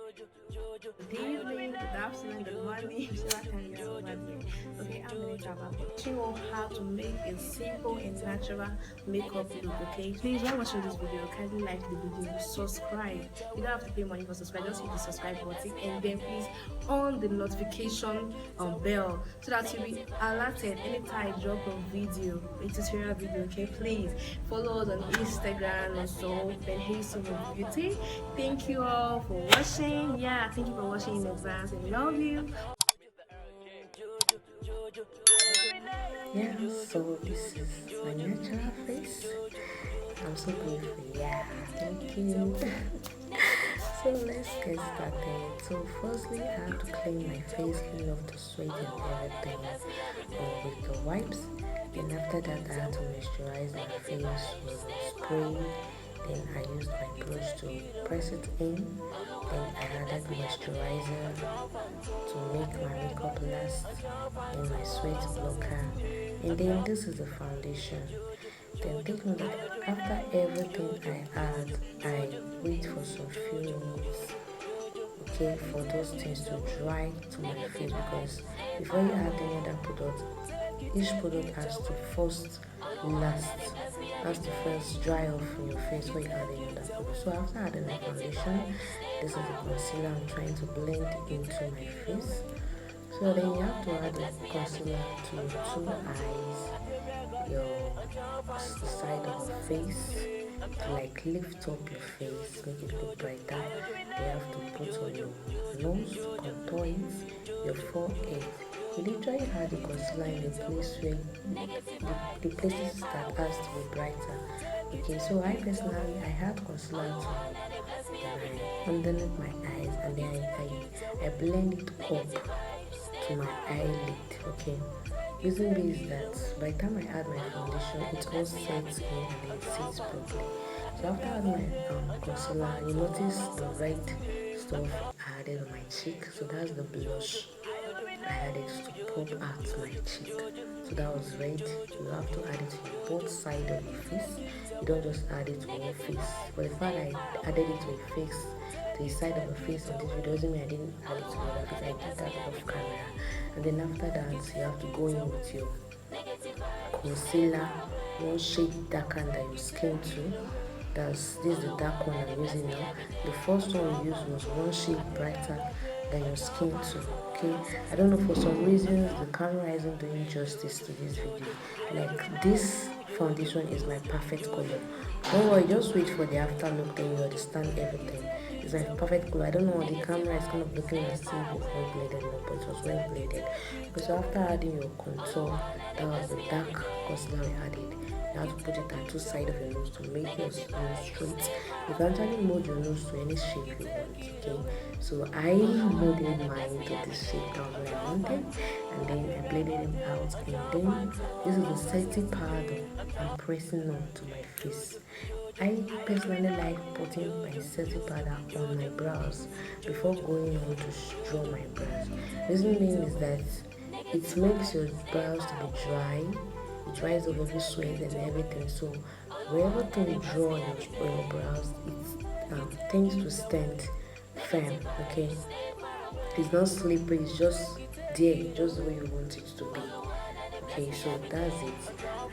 Good evening, good afternoon, good morning, whichever time you are watching. Okay, I'm Melissa. I'm teaching you how to make a simple and natural makeup look. Okay, please, while watching this video, kindly like the video, subscribe. You don't have to pay money for subscribe, just hit the subscribe button, and then please on the notification bell so that you'll be alerted anytime I drop a video, a tutorial video. Okay, please follow us on Instagram also, Benhason Beauty. Thank you all for watching. Yeah, thank you for watching in advance and love you. Yeah, so this is my natural face. I'm so grateful. Yeah, thank you. So let's get started. So firstly, I have to clean my face, clean off the sweat and everything with the wipes. Then after that, I have to moisturize my face with spray. Then I used my brush to press it in. Then I added moisturizer to make my makeup last. Then my sweat blocker. And then this is the foundation. Then take note that after everything I add, I wait for some few minutes, okay, for those things to dry to my face, because before you add any other product, each product has to first last, has to first dry off your face before you add any other product. So after adding my foundation, this is the concealer I'm trying to blend into my face. So then you have to add the concealer to your two eyes, your side of your face, to like lift up your face, make it look brighter. You have to put on your nose to contour it, your forehead. You literally add the concealer in the place where the places that has to be brighter. Okay, so I personally I had concealer to underneath my eyes, and then I blend it up to my eyelid. Okay, reason being is that by the time I add my foundation, it all sets in and it sits properly. So after adding my concealer, you notice the red stuff I added on my cheek. So that's the blush I added to pop out my cheek. So that was red. You have to add it to both sides of your face. You don't just add it to one face. But the fact I added it to your face, to the side of your face on this video, doesn't mean I didn't add it to the other face. I did that off camera. And then after that, you have to go in with your concealer, one shade darker than your skin tone. This is the dark one I'm using now. The first one we used was one shade brighter than your skin tone. Okay, I don't know, for some reasons the camera isn't doing justice to this video. Like, this foundation is my perfect color. Don't worry, just wait for the after look, then you understand everything. It's my perfect color. I don't know, the camera is kind of looking as if it's not blended enough, but it was well blended. Okay, so after adding your contour, that was the dark concealer we added. You have to put it on two sides of your nose to make your nose straight. You can actually mold your nose to any shape you want. Okay, so I molded mine to this shape that was what I wanted, and then I blended it out. And then this is the setting powder I'm pressing on to my face. I personally like putting my setting powder on my brows before going on to draw my brows. Reason being is that it makes your brows to be dry. It dries off every sweat and everything. So wherever you draw your brows, it tends to stand firm. Okay, it's not slippery. It's just there, just the way you want it to be. Okay, so that's it.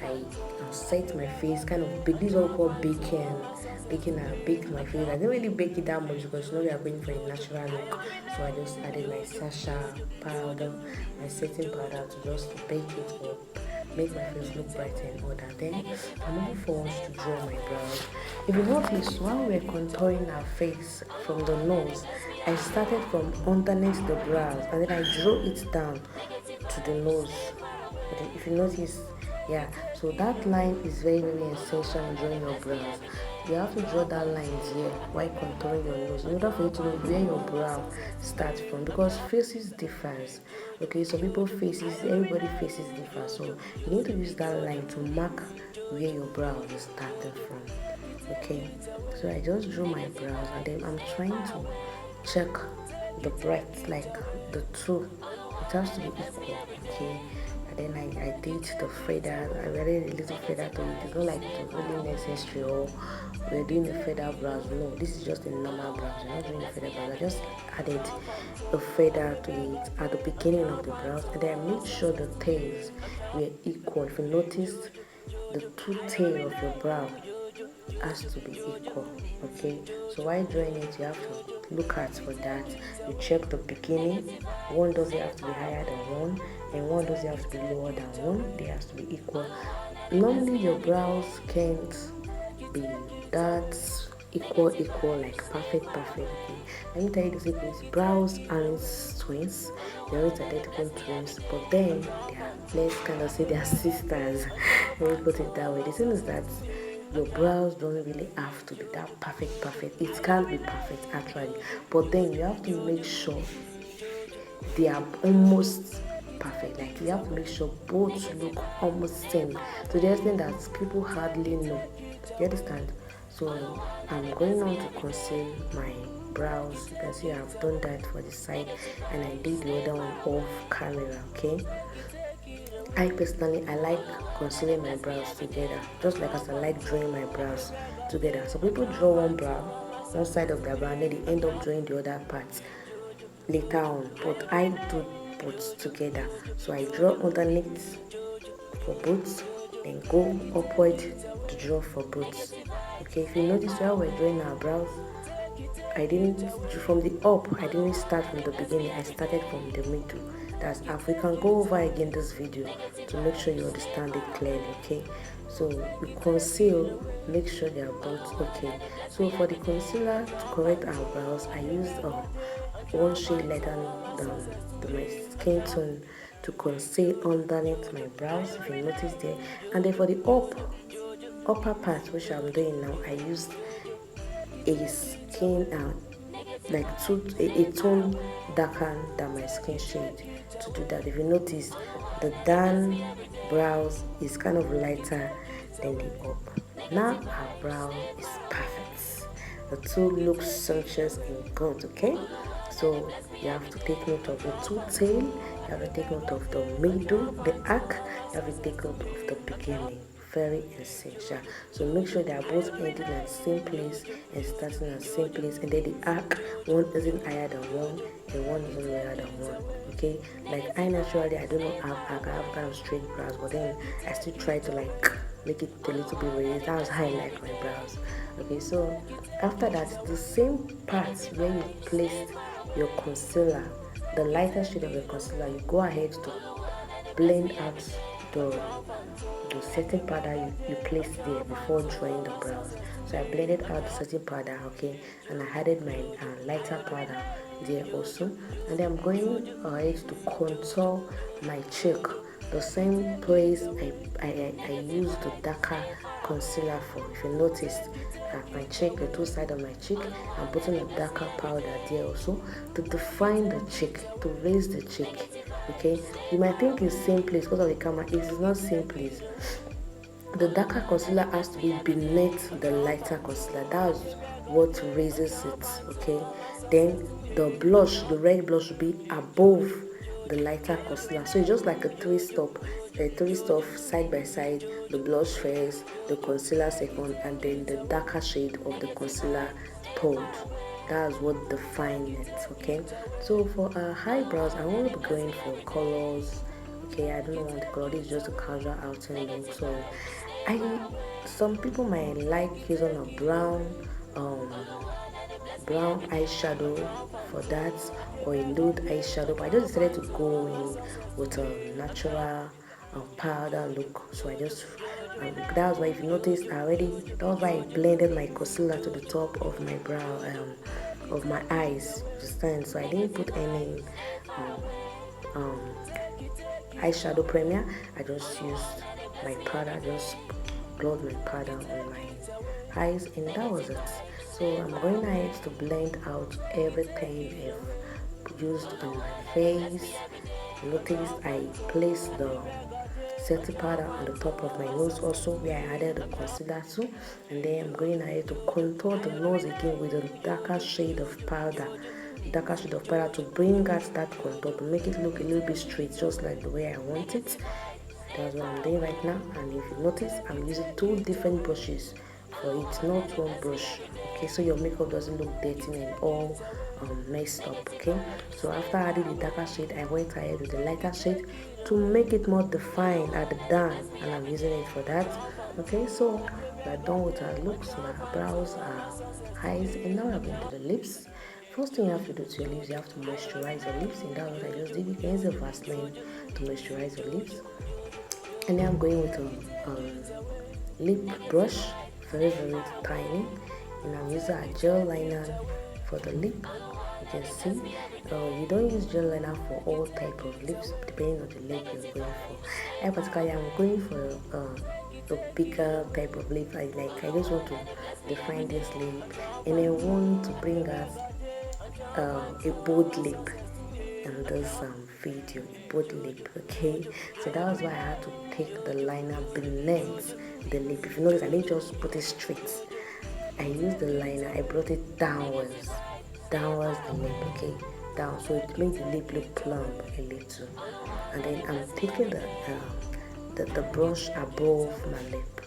I set my face, kind of bake. This is what we call baking. I bake my face. I didn't really bake it that much because now we are going for a natural look. So I just added my Sasha powder, my setting powder to just bake it up, make my face look bright and all that. Then I'm moving forward to draw my brows. If you notice, while we're contouring our face from the nose, I started from underneath the brows and then I drew it down to the nose. If you notice, yeah, so that line is very, very essential in drawing your brows. You have to draw that line here while contouring your nose in order for you to know where your brow starts from, because faces differs. Okay, so everybody faces differ, so you need to use that line to mark where your brow is starting from. Okay, so I just drew my brows and then I'm trying to check the breadth, like the two. It has to be equal. Okay, and then I did the feather. I added a little feather to it. It's not like it was really necessary or we're doing a feather brows. No, this is just a normal brows. We're not doing a feather brows. I just added a feather to it at the beginning of the brows, and then I made sure the tails were equal. If you noticed, the two tail of your brow has to be equal. Okay, so while drawing it, you have to look at for that. You check the beginning. One doesn't have to be higher than one, and one doesn't have to be lower than one. They have to be equal. Normally your brows can't be that equal, like perfect. Okay, let me tell you the secret. Brows aren't twins, they're not identical twins, but then they are, let's kind of say they are sisters. Let me put it that way. The thing is that your brows don't really have to be that perfect. It can't be perfect actually, but then you have to make sure they are almost perfect. Like you have to make sure both look almost same to the extent that people hardly know. You understand? So I'm going on to conceal my brows. You can see I've done that for the side, and I did the other one off camera. Okay, I personally like concealing my brows together, just like as I like drawing my brows together. So people draw one brow, one side of their brow, and then they end up drawing the other part later on. But I do both together. So I draw underneath for both, then go upward to draw for both. Okay, if you notice while we're drawing our brows, I didn't from the up. I didn't start from the beginning. I started from the middle. That's half. We can go over again this video to make sure you understand it clearly. Okay, so you conceal, make sure they are both okay. So for the concealer to correct our brows, I used one shade lighter than my skin tone to conceal underneath my brows, if you notice there. And then for the upper part, which I'm doing now, I used a skin like a tone darker than my skin shade to do that. If you notice, the down brows is kind of lighter than the up. Now our brow is perfect. The two look sumptuous and good. Okay, so you have to take note of the two tail, you have to take note of the middle, the arc, you have to take note of the beginning. Very essential. So make sure they are both ending at the same place and starting at the same place, and then the arc, one isn't higher than one and one isn't lower than one. Okay, like I naturally, I don't know how I have kind of straight brows, but then I still try to like make it a little bit raised. That's how I like my brows. Okay, so after that, the same part where you placed your concealer, the lighter shade of your concealer, you go ahead to blend out the setting powder you placed there before drawing the brows. So I blended out the setting powder, okay, and I added my lighter powder there also, and then I'm going ahead to contour my cheek, the same place I used the darker concealer for. If you noticed, at my cheek, the two sides of my cheek, I'm putting a darker powder there also to define the cheek, to raise the cheek. Okay, you might think it's same place because of the camera. It is not same place. The darker concealer has to be beneath the lighter concealer. That's what raises it. Okay, then the blush, the red blush, will be above the lighter concealer. So it's just like a three-stop side by side. The blush first, the concealer second, and then the darker shade of the concealer third. That's what defines it. Okay, so for our eyebrows, I want to be going for colors. Okay, I don't want the color. This is just a casual outing look. So some people might like using a brown eyeshadow for that, or a nude eyeshadow, but I just decided to go in with a natural powder look. So I just that was why, if you notice, that was why I blended my concealer to the top of my brow, of my eyes, understand? So I didn't put any eyeshadow primer. I just used my powder, just blurred my powder on my eyes, and that was it. So I'm going ahead to blend out everything I've used on my face. Notice I placed the setting powder on the top of my nose also, where I added the concealer too, and then I'm going ahead to contour the nose again with a darker shade of powder darker shade of powder to bring out that contour, to make it look a little bit straight, just like the way I want it. That's what I'm doing right now. And if you notice, I'm using 2 different brushes for it, not 1 brush. Okay, so your makeup doesn't look dirty and all messed up. Okay, so after adding the darker shade, I went ahead with the lighter shade to make it more defined at the down, and I'm using it for that. Okay, so we're done with our looks, our brows, our eyes, and now we're going to the lips. First thing you have to do to your lips, you have to moisturize your lips, and that's what I just did. You can use a Vaseline to moisturize your lips. And then I'm going with a lip brush, very tiny, and I'm using a gel liner for the lip. You can see you don't use gel liner for all type of lips, depending on the lip you're going for. I particularly am going for a bigger type of lip. I just want to define this lip, and I want to bring out a bold lip in this video, a bold lip. Okay, so that was why I had to take the liner beneath the lip. If you notice, I didn't just put it straight. I used the liner, I brought it downwards the lip. Okay, down, so it made the lip look plump a little. And then I'm taking the brush above my lip.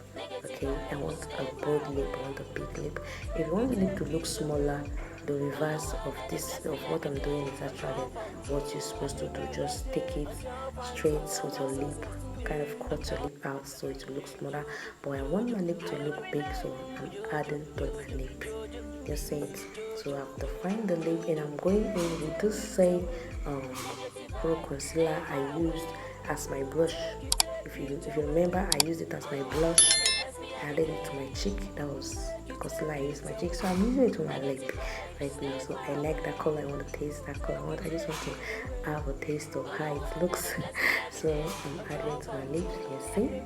Okay, I want a bold lip, I want a big lip. If you want the lip to look smaller, the reverse of what I'm doing is actually what you're supposed to do. Just take it straight with your lip, kind of cut your lip out so it will look smaller. But I want my lip to look big, so I'm adding to my lip. Just say it. So I've defined the lip, and I'm going in with this same pro concealer I used as my brush. If you remember, I used it as my blush. I added it to my cheek. That was the concealer I used my cheek. So I'm using it to my lip right now. So I like that color. I want to taste that color. I just want to have a taste of how it looks. So I'm adding it to my lips. You see,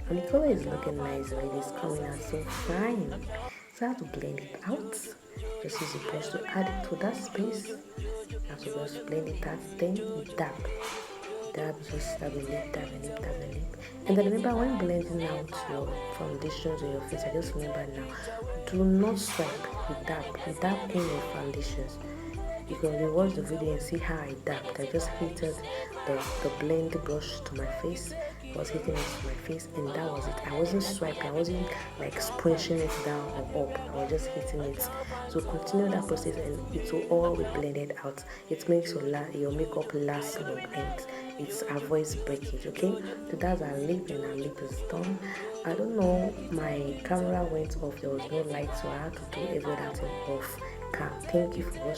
and the color is looking nice. It is coming out so fine. So I have to blend it out. Just use a brush to add it to that space. I have to just blend it out. Then dab. Just dab a lip, dab a lip, dab a lip. And then remember, when blending out your foundations on your face, I just remember now, do not swipe. You dab in your foundations. You can rewatch the video and see how I dabbed. I just heated the blend brush to my face. I was hitting it to my face, and that was it. I wasn't swiping. I wasn't like squishing it down or up. I was just hitting it. So continue that process, and it will all be blended out. It makes your makeup last long, and it avoids breakage. Okay, so that's our lip, and our lip is done. I don't know, my camera went off. There was no light, so I had to do every other thing off cam. Thank you for watching.